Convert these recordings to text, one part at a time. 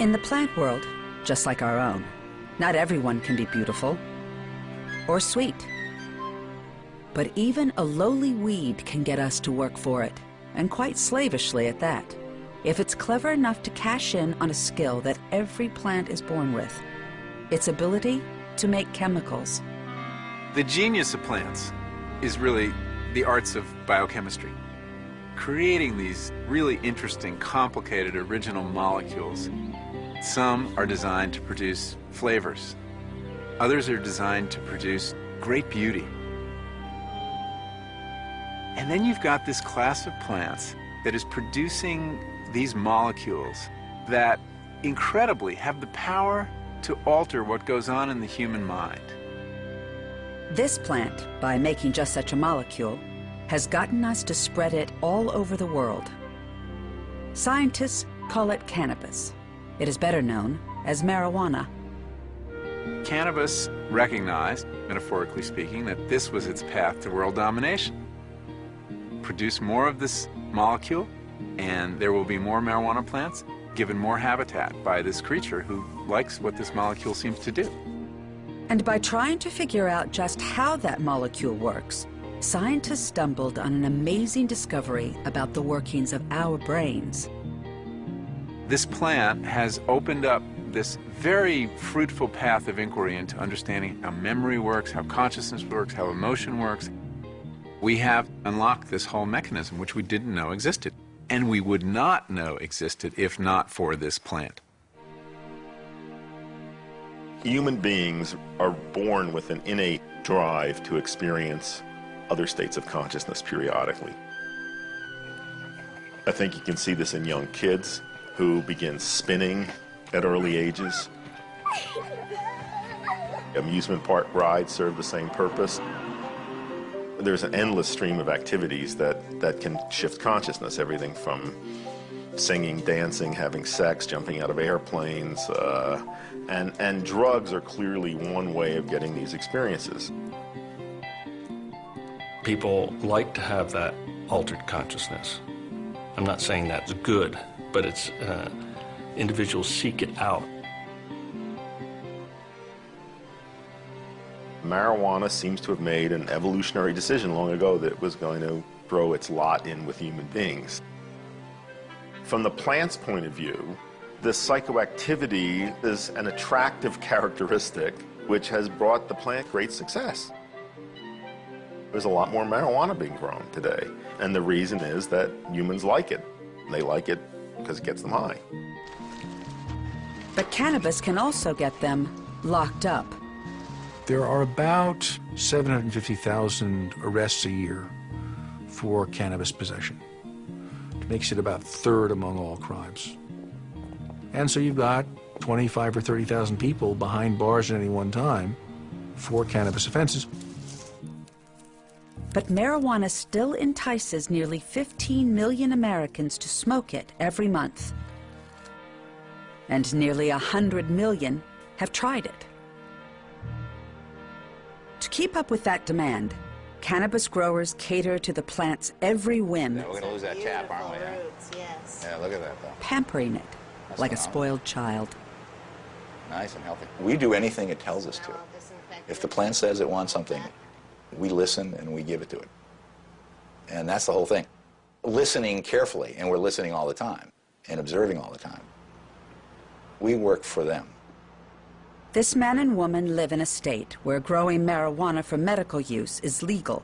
In the plant world, just like our own, not everyone can be beautiful or sweet. But even a lowly weed can get us to work for it, and quite slavishly at that, if it's clever enough to cash in on a skill that every plant is born with, its ability to make chemicals. The genius of plants is really the arts of biochemistry. Creating these really interesting, complicated, original molecules. Some are designed to produce flavors. Others are designed to produce great beauty. And then you've got this class of plants that is producing these molecules that incredibly have the power to alter what goes on in the human mind. This plant, by making just such a molecule, has gotten us to spread it all over the world. Scientists call it cannabis. It is better known as marijuana. Cannabis recognized, metaphorically speaking, that this was its path to world domination. Produce more of this molecule, and there will be more marijuana plants given more habitat by this creature who likes what this molecule seems to do. And by trying to figure out just how that molecule works, scientists stumbled on an amazing discovery about the workings of our brains. This plant has opened up this very fruitful path of inquiry into understanding how memory works, how consciousness works, how emotion works. We have unlocked this whole mechanism which we didn't know existed, and we would not know existed if not for this plant. Human beings are born with an innate drive to experience other states of consciousness periodically. I think you can see this in young kids who begin spinning at early ages. Amusement park rides serve the same purpose. There's an endless stream of activities that can shift consciousness, everything from singing, dancing, having sex, jumping out of airplanes, and drugs are clearly one way of getting these experiences. People like to have that altered consciousness. I'm not saying that's good, but it's individuals seek it out. Marijuana seems to have made an evolutionary decision long ago that it was going to throw its lot in with human beings. From the plant's point of view, this psychoactivity is an attractive characteristic which has brought the plant great success. There's a lot more marijuana being grown today, and the reason is that humans like it. They like it because it gets them high. But cannabis can also get them locked up. There are about 750,000 arrests a year for cannabis possession. It makes it about third among all crimes. And so you've got 25 or 30,000 people behind bars at any one time for cannabis offenses. But marijuana still entices nearly 15 million Americans to smoke it every month. And nearly 100 million have tried it. To keep up with that demand, cannabis growers cater to the plant's every whim. Yeah, we're going to lose that tap, aren't we? Yes. Yeah, look at that, though. Pampering it like a spoiled child. Nice and healthy. We do anything it tells us to. If the plant says it wants something, we listen and we give it to it. And that's the whole thing. Listening carefully, and we're listening all the time, and observing all the time. We work for them. This man and woman live in a state where growing marijuana for medical use is legal.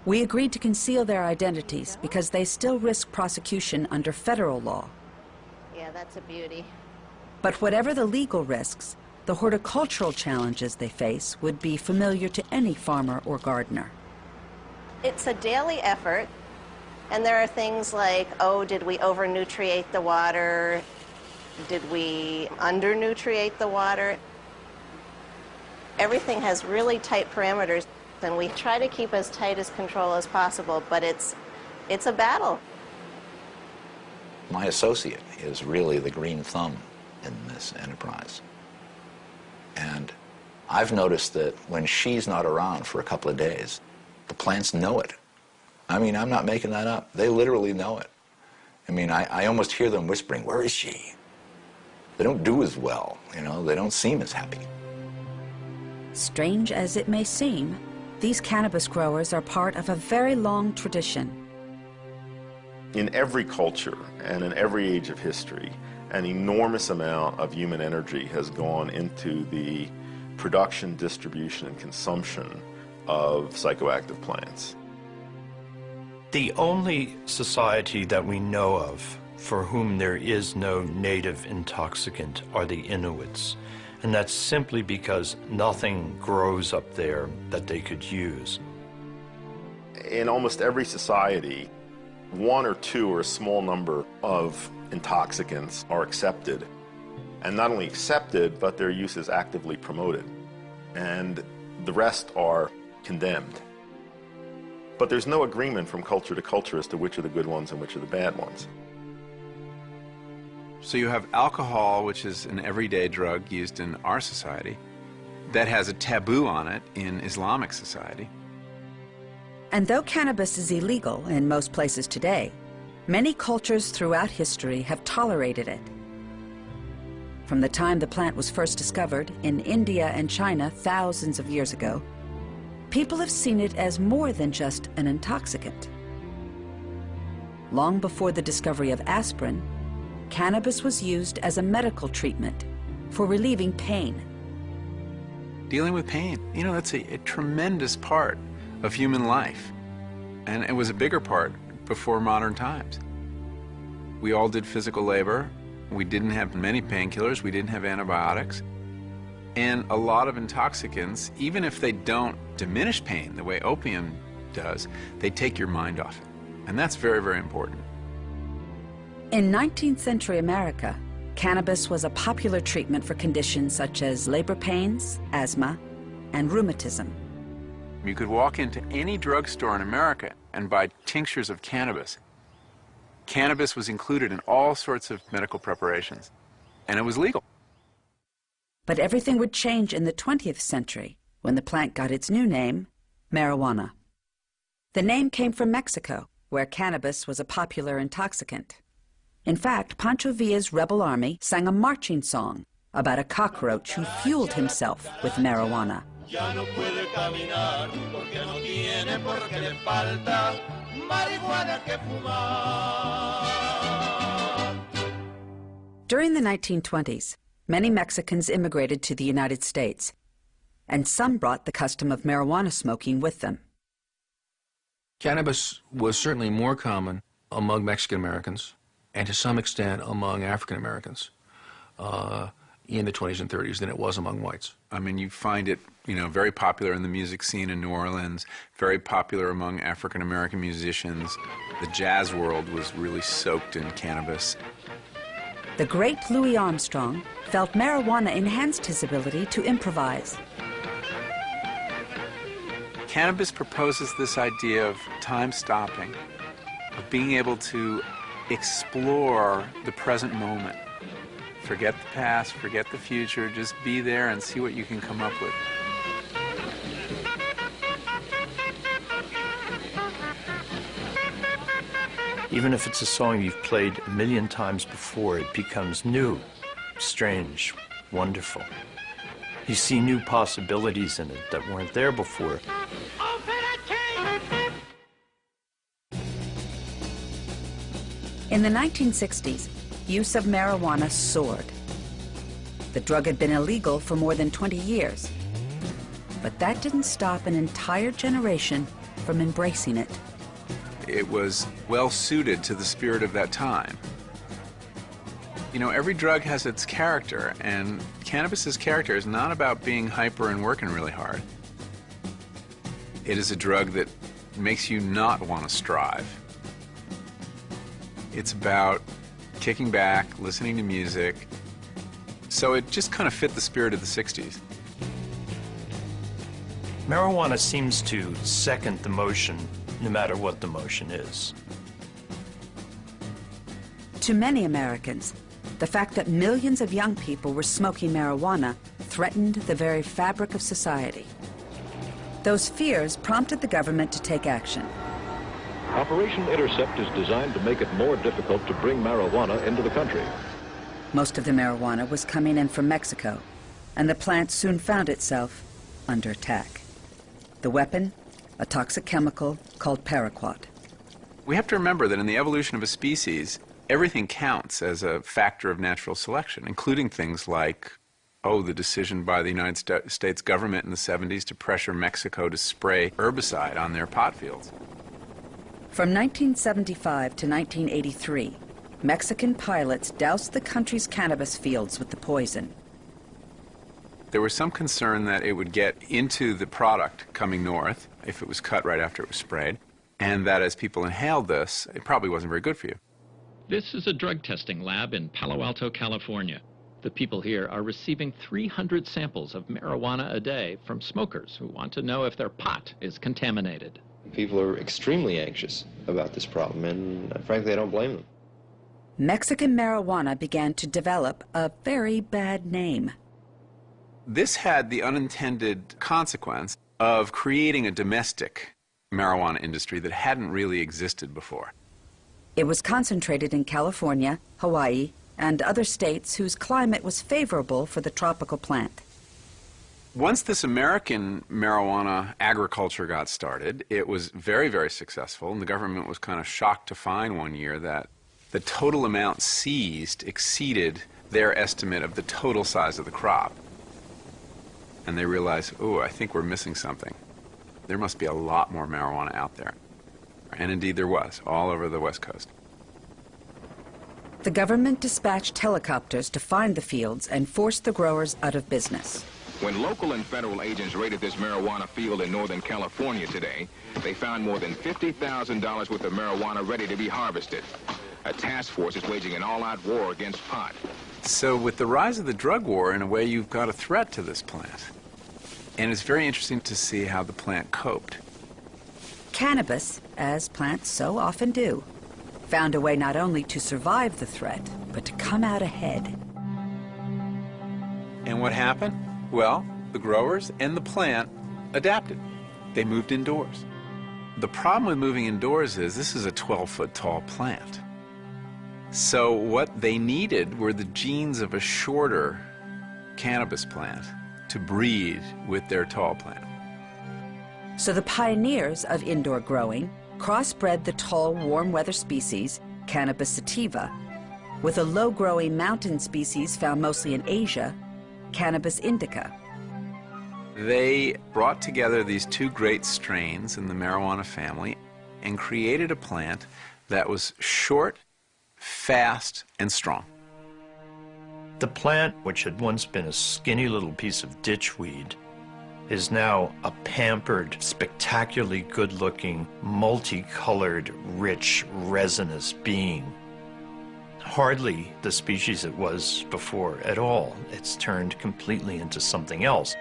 We agreed to conceal their identities because they still risk prosecution under federal law. Yeah, that's a beauty. But whatever the legal risks, the horticultural challenges they face would be familiar to any farmer or gardener. It's a daily effort, and there are things like, oh, did we over-nutriate the water? Did we under-nutriate the water? Everything has really tight parameters, and we try to keep as tight as control as possible, but it's a battle. My associate is really the green thumb in this enterprise. And I've noticed that when she's not around for a couple of days, the plants know it. I mean, I'm not making that up. They literally know it. I mean, I almost hear them whispering, "Where is she? They don't do as well, they don't seem as happy. Strange as it may seem, these cannabis growers are part of a very long tradition. In every culture and in every age of history, an enormous amount of human energy has gone into the production, distribution, and consumption of psychoactive plants. The only society that we know of for whom there is no native intoxicant are the Inuits. And that's simply because nothing grows up there that they could use. In almost every society, one or two or a small number of intoxicants are accepted. And not only accepted, but their use is actively promoted. And the rest are condemned. But there's no agreement from culture to culture as to which are the good ones and which are the bad ones. So you have alcohol, which is an everyday drug used in our society, that has a taboo on it in Islamic society. And though cannabis is illegal in most places today, many cultures throughout history have tolerated it. From the time the plant was first discovered in India and China thousands of years ago, people have seen it as more than just an intoxicant. Long before the discovery of aspirin, cannabis was used as a medical treatment for relieving pain. Dealing with pain, that's a tremendous part of human life. And it was a bigger part before modern times. We all did physical labor. We didn't have many painkillers. We didn't have antibiotics. And a lot of intoxicants, even if they don't diminish pain the way opium does, they take your mind off it. And that's very, very important. In 19th century America, cannabis was a popular treatment for conditions such as labor pains, asthma, and rheumatism. You could walk into any drugstore in America and buy tinctures of cannabis. Cannabis was included in all sorts of medical preparations, and it was legal. But everything would change in the 20th century when the plant got its new name, marijuana. The name came from Mexico, where cannabis was a popular intoxicant. In fact, Pancho Villa's rebel army sang a marching song about a cockroach who fueled himself with marijuana. During the 1920s, many Mexicans immigrated to the United States, and some brought the custom of marijuana smoking with them. Cannabis was certainly more common among Mexican Americans and to some extent among African Americans in the 20s and 30s than it was among whites. I mean, you find it, very popular in the music scene in New Orleans, very popular among African American musicians. The jazz world was really soaked in cannabis. The great Louis Armstrong felt marijuana enhanced his ability to improvise. Cannabis proposes this idea of time stopping, of being able to explore the present moment. Forget the past, forget the future, just be there and see what you can come up with. Even if it's a song you've played a million times before, it becomes new, strange, wonderful. You see new possibilities in it that weren't there before. In the 1960s, use of marijuana soared. The drug had been illegal for more than 20 years. But that didn't stop an entire generation from embracing it. It was well suited to the spirit of that time. Every drug has its character, and cannabis's character is not about being hyper and working really hard. It is a drug that makes you not want to strive. It's about kicking back, listening to music. So it just kind of fit the spirit of the 60s. Marijuana seems to second the motion, no matter what the motion is. To many Americans, the fact that millions of young people were smoking marijuana threatened the very fabric of society. Those fears prompted the government to take action. Operation Intercept is designed to make it more difficult to bring marijuana into the country. Most of the marijuana was coming in from Mexico, and the plant soon found itself under attack. The weapon, a toxic chemical called paraquat. We have to remember that in the evolution of a species, everything counts as a factor of natural selection, including things like, the decision by the United States government in the 70s to pressure Mexico to spray herbicide on their pot fields. From 1975 to 1983, Mexican pilots doused the country's cannabis fields with the poison. There was some concern that it would get into the product coming north if it was cut right after it was sprayed, and that as people inhaled this, it probably wasn't very good for you. This is a drug testing lab in Palo Alto, California. The people here are receiving 300 samples of marijuana a day from smokers who want to know if their pot is contaminated. People are extremely anxious about this problem, and frankly, I don't blame them. Mexican marijuana began to develop a very bad name. This had the unintended consequence of creating a domestic marijuana industry that hadn't really existed before. It was concentrated in California, Hawaii, and other states whose climate was favorable for the tropical plant. Once this American marijuana agriculture got started, it was very, very successful, and the government was kind of shocked to find one year that the total amount seized exceeded their estimate of the total size of the crop. And they realized, I think we're missing something. There must be a lot more marijuana out there. And indeed there was, all over the West Coast. The government dispatched helicopters to find the fields and forced the growers out of business. When local and federal agents raided this marijuana field in Northern California today, they found more than $50,000 worth of marijuana ready to be harvested. A task force is waging an all-out war against pot. So with the rise of the drug war, in a way, you've got a threat to this plant. And it's very interesting to see how the plant coped. Cannabis, as plants so often do, found a way not only to survive the threat, but to come out ahead. And what happened? Well, the growers and the plant adapted. They moved indoors. The problem with moving indoors is this is a 12-foot tall plant. So what they needed were the genes of a shorter cannabis plant to breed with their tall plant. So the pioneers of indoor growing crossbred the tall, warm weather species, Cannabis sativa, with a low-growing mountain species found mostly in Asia, Cannabis indica. They brought together these two great strains in the marijuana family and created a plant that was short, fast, and strong. The plant, which had once been a skinny little piece of ditchweed, is now a pampered, spectacularly good-looking, multicolored, rich, resinous being. Hardly the species it was before at all. It's turned completely into something else.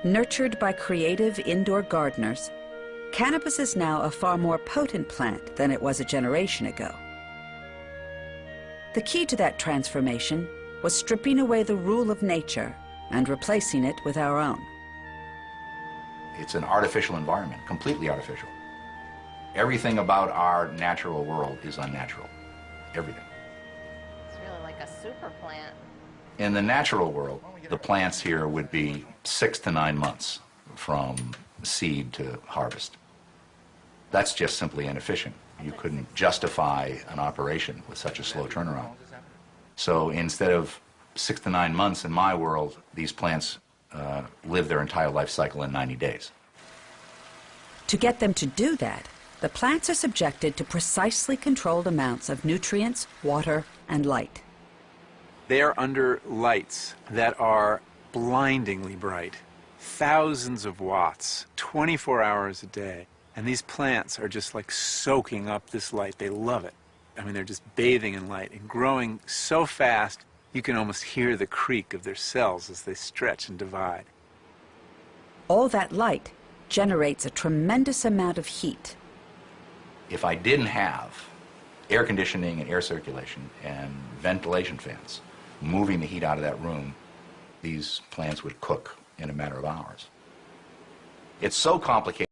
Nurtured by creative indoor gardeners, cannabis is now a far more potent plant than it was a generation ago. The key to that transformation was stripping away the rule of nature and replacing it with our own. It's an artificial environment, completely artificial. Everything about our natural world is unnatural. Everything. It's really like a super plant. In the natural world, the plants here would be 6 to 9 months from seed to harvest. That's just simply inefficient. You couldn't justify an operation with such a slow turnaround. So instead of 6 to 9 months in my world, these plants live their entire life cycle in 90 days. To get them to do that, the plants are subjected to precisely controlled amounts of nutrients, water, and light. They are under lights that are blindingly bright, thousands of watts, 24 hours a day. And these plants are just like soaking up this light. They love it. I mean, they're just bathing in light and growing so fast, you can almost hear the creak of their cells as they stretch and divide. All that light generates a tremendous amount of heat. If I didn't have air conditioning and air circulation and ventilation fans moving the heat out of that room, these plants would cook in a matter of hours. It's so complicated.